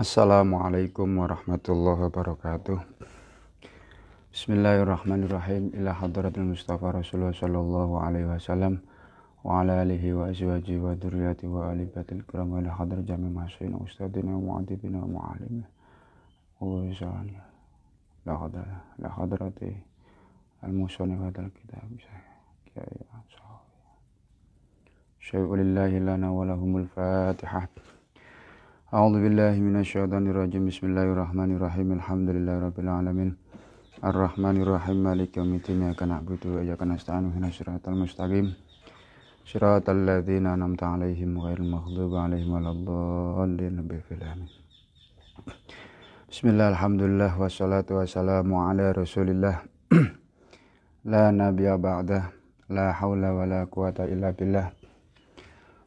Assalamualaikum warahmatullahi wabarakatuh. Bismillahirrahmanirrahim. Ila hadratil Mustafa Rasulullah sallallahu alaihi wasallam wa ala alihi wa azwajihi wa dzurriyyati wa ali baitil kiram wa ila hadrat jami' masyayina ustadina wa mu'adzibina wa mu'allimina wa isani la hadrati al-musannif hadzal kitab syai'ulillahi lana wa lahumul fatihah. A'udzu billahi minasyaitonir rajim. Bismillahirrahmanirrahim. Alhamdulillahirabbil alamin. Arrahmanir rahim. Maliki yaumiddin. Iyyaka na'budu wa iyyaka nasta'in. Ihdinas siratal mustaqim. Siratal ladzina an'amta 'alaihim ghairil maghdubi 'alaihim waladdallin. Amin. Bismillah, alhamdulillah, wassalatu wassalamu ala Rasulillah. La nabiyya ba'dah. La haula wala quwata illa billah.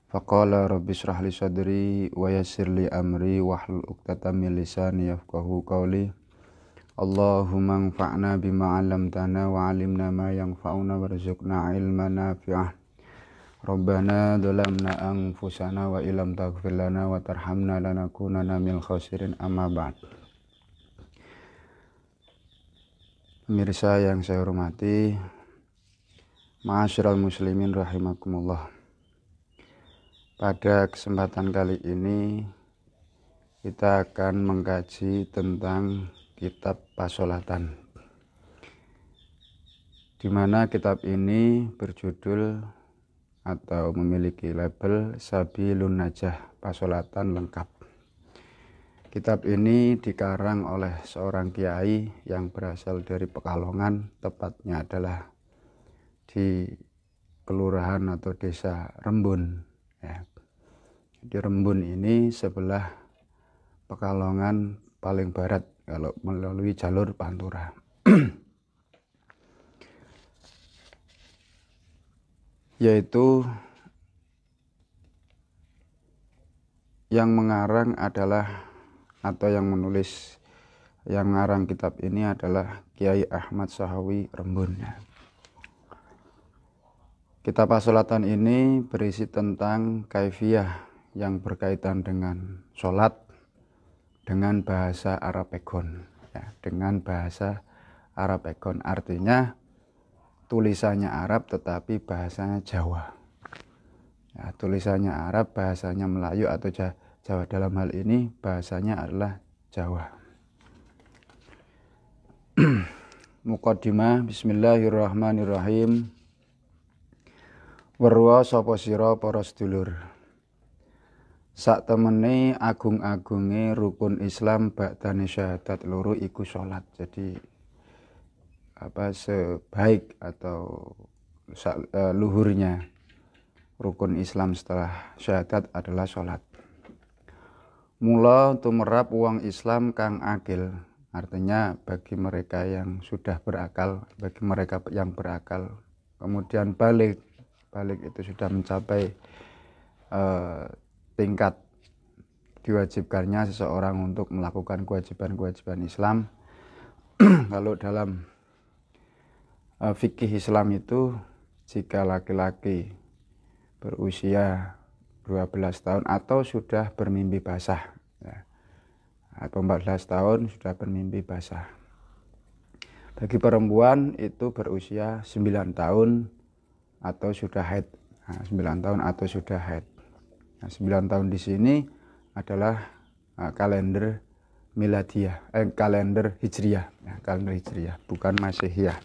Faqala rabbi shrah li sadri wa yassir li amri wahlul 'uqdatam min lisani yafqahu qawli. Allahumma anfa'na bima 'allamtana wa 'allimna ma yanfa'una warzuqna 'ilman nafi'ah. Rabbana dhalamna anfusana wa illam taghfir lana wa tarhamna lanakunanna minal khasirin, amma ba'd. Pemirsa yang saya hormati, ma'asyiral muslimin rahimakumullah. Pada kesempatan kali ini kita akan mengkaji tentang kitab Pasolatan, di mana kitab ini berjudul atau memiliki label Sabilun Najah, Pasolatan lengkap. Kitab ini dikarang oleh seorang kiai yang berasal dari Pekalongan, tepatnya adalah di kelurahan atau desa Rembun. Di Rembun ini sebelah Pekalongan paling barat kalau melalui jalur Pantura. Yaitu yang mengarang adalah atau yang menulis, yang mengarang kitab ini adalah Kiai Ahmad Sahawi Rembun. Kitab Pasolatan ini berisi tentang kaifiyah yang berkaitan dengan sholat dengan bahasa Arapegon. Dengan bahasa Arapegon artinya tulisannya Arab tetapi bahasanya Jawa. Tulisannya Arab, bahasanya Melayu atau Jawa. Dalam hal ini bahasanya adalah Jawa. Muqaddimah. Bismillahirrahmanirrahim. Werwa sapa sira para sedulur, sak temene agung-agunge rukun Islam ba'dane syahadat loro iku salat. Jadi sebaik atau luhurnya rukun Islam setelah syahadat adalah salat. Mula tumerap wong Islam kang akil, artinya bagi mereka yang sudah berakal, bagi mereka yang berakal, kemudian balik itu sudah mencapai tingkat diwajibkannya seseorang untuk melakukan kewajiban-kewajiban Islam. Kalau dalam fikih Islam itu, jika laki-laki berusia 12 tahun atau sudah bermimpi basah, atau 14 tahun sudah bermimpi basah. Bagi perempuan itu berusia 9 tahun atau sudah haid. 9 tahun atau sudah haid. 9 tahun di sini adalah kalender miladiyah, kalender hijriyah, kalender hijriyah, bukan masihiyah.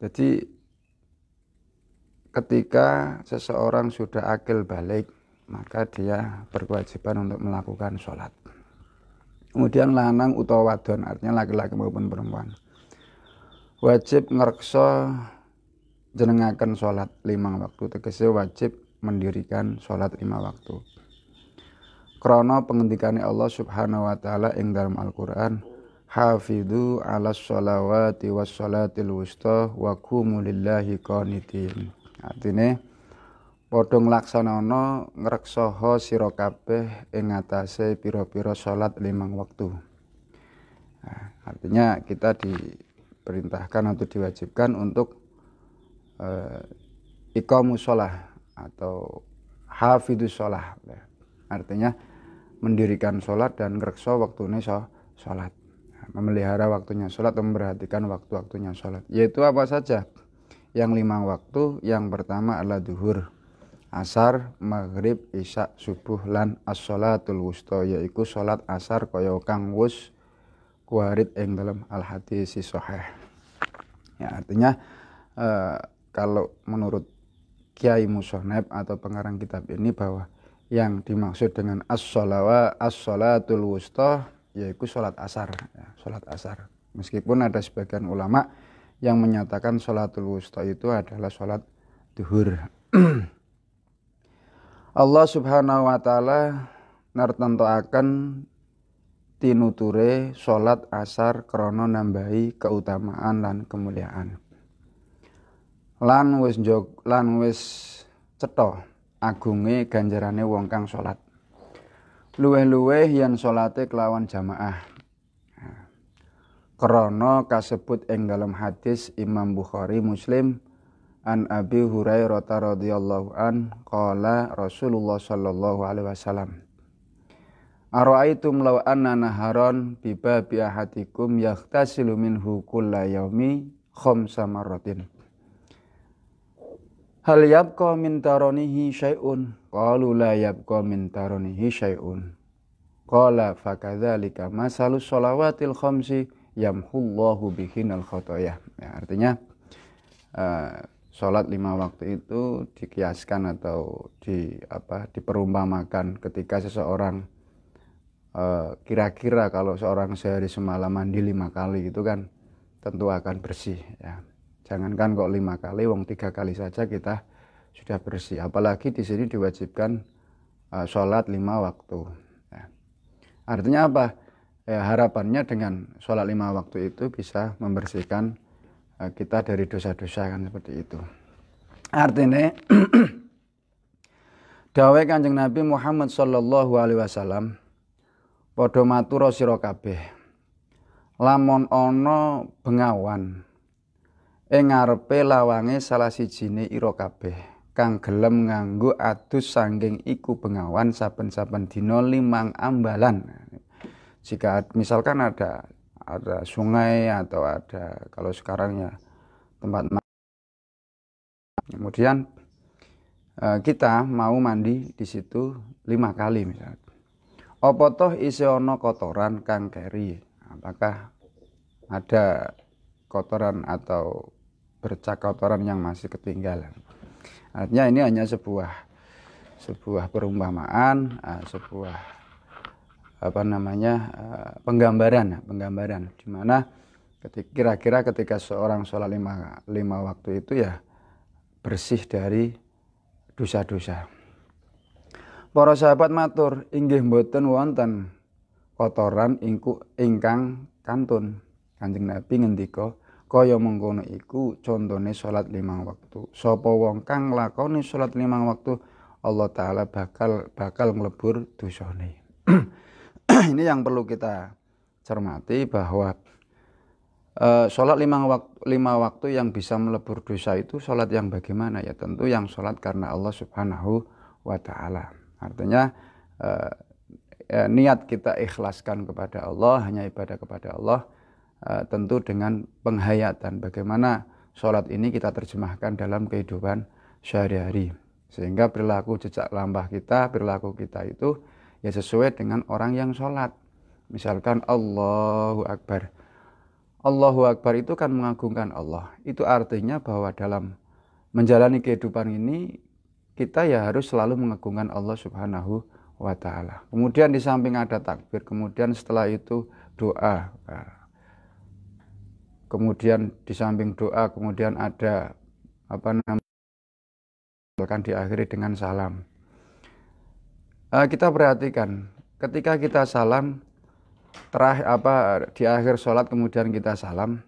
Jadi ketika seseorang sudah akil balik, maka dia berkewajiban untuk melakukan sholat. Kemudian lanang utawa wadon, artinya laki-laki maupun perempuan, wajib ngreksa jenengaken sholat 5 waktu, tegese wajib mendirikan sholat 5 waktu. Krana pengendikane Allah Subhanahu wa taala ing dalam Al-Qur'an, hafidhu 'alas sholawati was sholatil wusta wa qumu lillahi qanitin. Artine padha nglaksanana ngreksaha sira kabeh ing atase pira-pira sholat 5 waktu. Artinya kita diperintahkan atau diwajibkan untuk iqamus shalah atau hafidhus shalah. Artinya mendirikan sholat dan ngrekso waktune sholat. Memelihara waktunya sholat, memperhatikan waktu-waktunya sholat. Yaitu apa saja? Yang 5 waktu. Yang pertama adalah duhur, asar, maghrib, isya, subuh, lan as-sholatul wusta, yaiku sholat asar kaya kang wus kuarit ing dalam al-hadis sahih. Ya, artinya kalau menurut Kiai Musoneb atau pengarang kitab ini, bahwa yang dimaksud dengan as-sholatul wusta yaitu sholat asar, ya, sholat asar. Meskipun ada sebagian ulama yang menyatakan sholatul wusta itu adalah sholat duhur. Allah subhanahu wa ta'ala nartentoaken tinuture sholat asar krana nambahi keutamaan lan kemuliaan. Lan wis cetha agunge ganjarane wong kang sholat. Luweh-luweh yen sholate kelawan jamaah. Krana kasebut ing dalam hadis Imam Bukhari Muslim an Abi Hurairah radhiyallahu an qala Rasulullah sallallahu alaihi wasallam, ara'aitum law anna naharon bi babi ahadikum yaghtasilu minhu kulla yaumi khamsa marratin hal yabqa min taronihi syai'un? Qalu la yabqa min taronihi syai'un. Qala fakadzalika masalus sholawatil khamsi yamhullahu bihinal khotoyah. Ya, artinya sholat 5 waktu itu dikiaskan atau diperumpamakan ketika seseorang kira-kira kalau seorang sehari semalam mandi 5 kali itu kan tentu akan bersih, ya. Jangankan kok 5 kali, wong 3 kali saja kita sudah bersih. Apalagi di sini diwajibkan sholat 5 waktu. Ya. Artinya apa? Ya, harapannya dengan sholat 5 waktu itu bisa membersihkan kita dari dosa-dosa, kan seperti itu. Artinya dawuh Kanjeng Nabi Muhammad sallallahu alaihi wasallam, padha matur sira kabeh, lamun ana bengawan ing ngarepe lawange salah sijine ira kabeh kang gelem nganggo adus sangking iku bengawan saben-saben dina 5 ambalan. Jika misalkan ada sungai atau ada, kalau sekarang ya tempat kemudian kita mau mandi di situ 5 kali misalnya. Apa toh isih ana kotoran kang keri? Apakah ada kotoran atau bercak kotoran yang masih ketinggalan? Artinya ini hanya sebuah perumpamaan, sebuah penggambaran di mana kira-kira ketika seorang sholat 5 waktu itu ya bersih dari dosa-dosa. Para sahabat matur, inggih mboten wonten kotoran ingkang kantun. Kanjeng Nabi ngendika, kaya mengkono iku contone salat 5 waktu. Sapa wong kang nglakoni salat 5 waktu, Allah taala bakal nglebur dosane. Ini yang perlu kita cermati, bahwa salat 5 waktu yang bisa melebur dosa itu salat yang bagaimana? Ya tentu yang salat karena Allah Subhanahu wa taala. Artinya niat kita ikhlaskan kepada Allah, hanya ibadah kepada Allah, tentu dengan penghayatan bagaimana sholat ini kita terjemahkan dalam kehidupan sehari-hari, sehingga perilaku jejak lampah kita, perilaku kita itu ya sesuai dengan orang yang sholat. Misalkan Allahu Akbar, Allahu Akbar itu kan mengagungkan Allah. Itu artinya bahwa dalam menjalani kehidupan ini kita ya harus selalu mengagungkan Allah Subhanahu wa ta'ala. Kemudian di samping ada takbir, kemudian setelah itu doa. Kemudian di samping doa, kemudian ada diakhiri dengan salam. Kita perhatikan, ketika kita salam, di akhir sholat kemudian kita salam,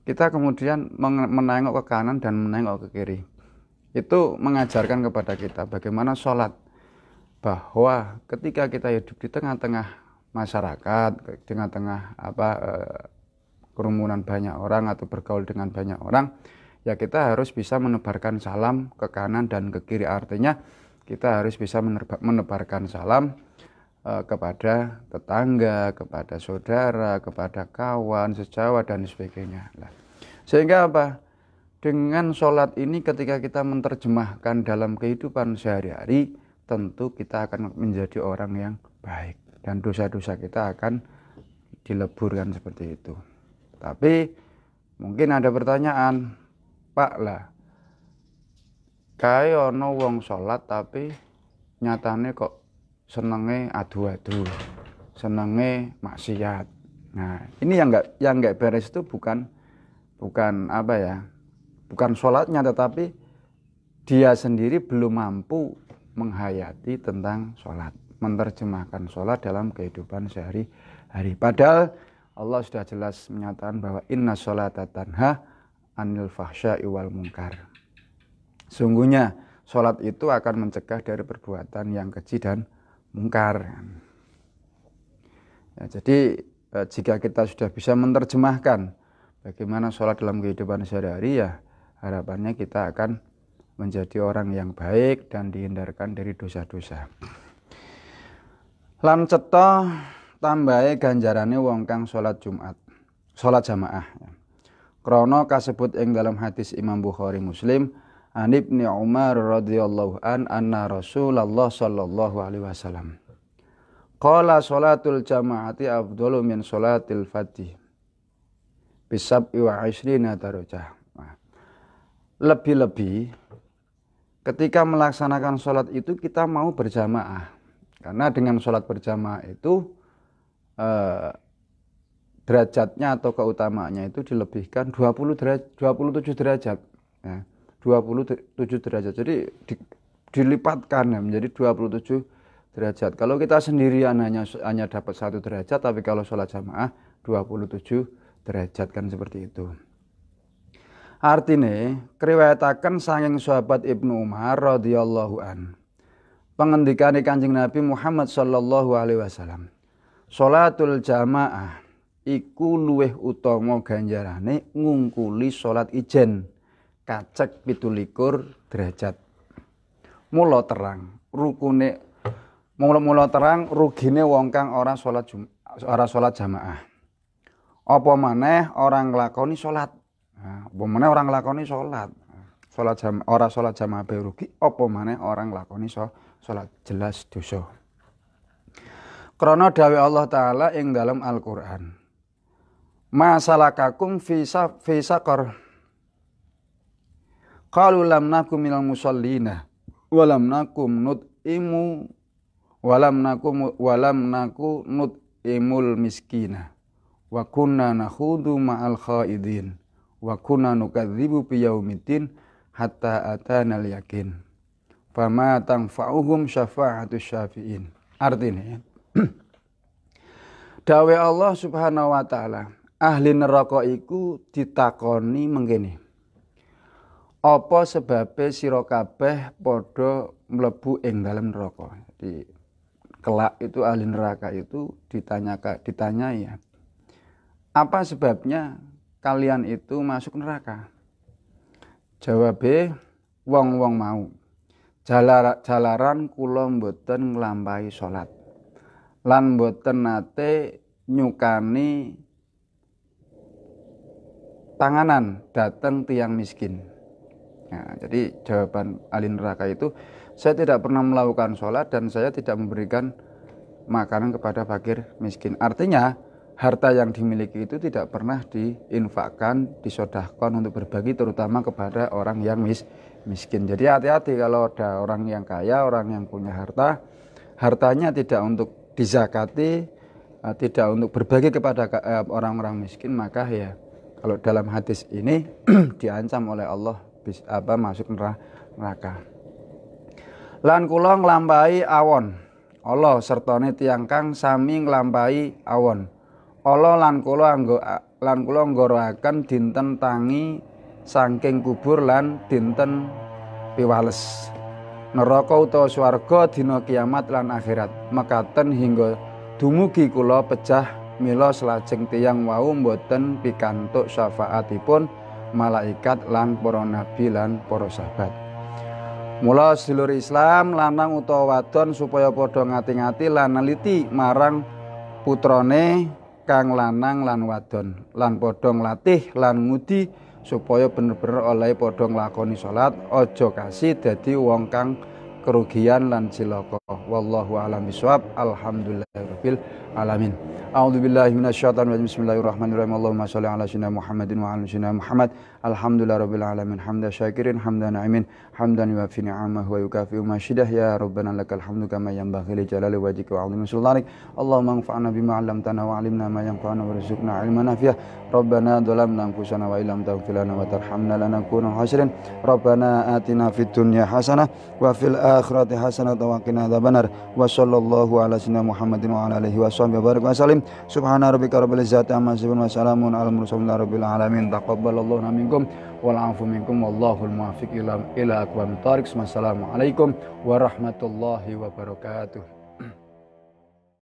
kita kemudian menengok ke kanan dan menengok ke kiri. Itu mengajarkan kepada kita bagaimana sholat, bahwa ketika kita hidup di tengah-tengah masyarakat, di tengah-tengah kerumunan banyak orang atau bergaul dengan banyak orang, ya kita harus bisa menebarkan salam ke kanan dan ke kiri. Artinya kita harus bisa menebarkan salam kepada tetangga, kepada saudara, kepada kawan, sejawat dan sebagainya. Sehingga apa? Dengan sholat ini ketika kita menerjemahkan dalam kehidupan sehari-hari, tentu kita akan menjadi orang yang baik dan dosa-dosa kita akan dileburkan seperti itu. Tapi mungkin ada pertanyaan, Pak lah, kae ono wong sholat tapi nyatane kok senenge adu-adu, senenge maksiat. Nah, ini yang nggak beres itu bukan apa ya? Bukan sholatnya, tetapi dia sendiri belum mampu menghayati tentang sholat, menerjemahkan sholat dalam kehidupan sehari-hari. Padahal Allah sudah jelas menyatakan bahwa inna sholata tanha anil fahsya'i wal munkar. Sungguhnya sholat itu akan mencegah dari perbuatan yang keji dan mungkar. Ya, jadi jika kita sudah bisa menerjemahkan bagaimana sholat dalam kehidupan sehari-hari, ya harapannya kita akan menjadi orang yang baik dan dihindarkan dari dosa-dosa. Lan cetha tambahe ganjarane wong kang sholat Jumat, sholat jamaah. Krana kasebut ing dalam hadis Imam Bukhari Muslim, an Ibnu Umar radhiyallahu anna Rasulullah sallallahu alaihi wasallam qala sholatul jamaati afdalu min sholatil fardhi bisab'i wa 20 darajah. Lebih-lebih ketika melaksanakan sholat itu kita mau berjamaah, karena dengan sholat berjamaah itu derajatnya atau keutamaannya itu dilebihkan 27 derajat ya, 27 derajat, jadi dilipatkan ya, menjadi 27 derajat. Kalau kita sendirian hanya dapat 1 derajat, tapi kalau sholat jamaah 27 derajat, kan seperti itu. Artinya, kriwayataken saking sahabat Ibnu Umar radhiyallahu an, pengendikane Kanjeng Nabi Muhammad sallallahu alaihi wasallam, sholatul jamaah iku luweh utama ganjarane ngungkuli sholat ijen kacek 17 derajat. Mula terang rugine wong kang ora sholat jamaah. Apa maneh orang nglakoni sholat. Apa maneh orang nglakoni sholat ora sholat jamaah bae rugi, apa maneh orang nglakoni sholat, jelas dosa. Krana dawuh Allah taala ing dalam Al-Qur'an, masalakakum fi saqar qalu lam nakum minal musallina wa lam nakum nut'imu wa lam naku nut'imul miskina wa kunna nakhudu ma'al khaidin wa kunna nukadzibu biyaumiddin hatta atanal yakin fama tanfa'uhum syafa'atus syafi'in. Artinya dawuh Allah Subhanahu wa taala, ahli neraka iku ditakoni mengkene, apa sebabe sira kabeh padha mlebu ing dalam neraka. Jadi kelak itu ahli neraka itu ditanyai ya, apa sebabnya kalian itu masuk neraka? Jawabe, wong-wong mau jalaran kula mboten nglampahi salat lan mboten nate nyukani panganan dateng tiang miskin. Nah, jadi jawaban ahli neraka itu, saya tidak pernah melakukan sholat dan saya tidak memberikan makanan kepada fakir miskin. Artinya harta yang dimiliki itu tidak pernah diinfakkan, disodahkan untuk berbagi, terutama kepada orang yang miskin. Jadi hati-hati kalau ada orang yang kaya, orang yang punya harta, hartanya tidak untuk dizakati, tidak untuk berbagi kepada orang-orang miskin, maka ya kalau dalam hadis ini diancam oleh Allah masuk neraka. Lan kula nglampahi awon Allah sertane tiyang kang sami nglampahi awon Allah lan kula nggoroaken dinten tangi saking kubur lan dinten piwales neraka utawa swarga dina kiamat lan akhirat mekaten hingga dumugi kula pejah mila selajeng tiyang wau mboten pikantuk syafaatipun malaikat lan para nabi lan para sahabat. Mula sedulur Islam lanang utawa wadon supaya padha ngati-ngati lan neliti marang putrane kang lanang lan wadon lan padha nglatih lan ngudi supaya bener-bener oleh padha nglakoni salat, aja kasih dadi wong kang kerugian lan cilaka. Wallahu a'lam bishawab. Alhamdulillahirabbil alamin. A'udzubillahi minasyaitonir rajim. Bismillahirrahmanirrahim. Allahumma shalli ala sayyidina Muhammadin wa ala sayyidina Muhammad. Alhamdulillahirabbil alamin. Hamdan syakirin, hamdan na'imin, hamdan yuwaffi ni'amahu wa yukafi'u masyidah. Ya rabbana lakal hamdu kama yanbaghi li jalali wajhika wa 'azimi sultanik. Allahumma anfa'na bima 'allamtana wa 'allimna ma yanfa'una warzuqna 'ilman nafi'ah. Rabbana dhalamna anfusana wa illam taghfir lana wa tarhamna lanakunanna khasirin. Rabbana atina fid dunya hasanah wa fil akhirati hasanah wa qina adzabannar. Wa sallallahu ala sayyidina Muhammadin wa ala alihi washabihi wa barik wa sallim. Subhana rabbika rabbil izzati amma yasifun wa salamun alal mursalin rabbil alamin. Taqabbalallahu minkum wal 'afu minkum wallahul muwaffiq ila aqwamit thoriq. Wassalamualaikum warahmatullahi wabarakatuh.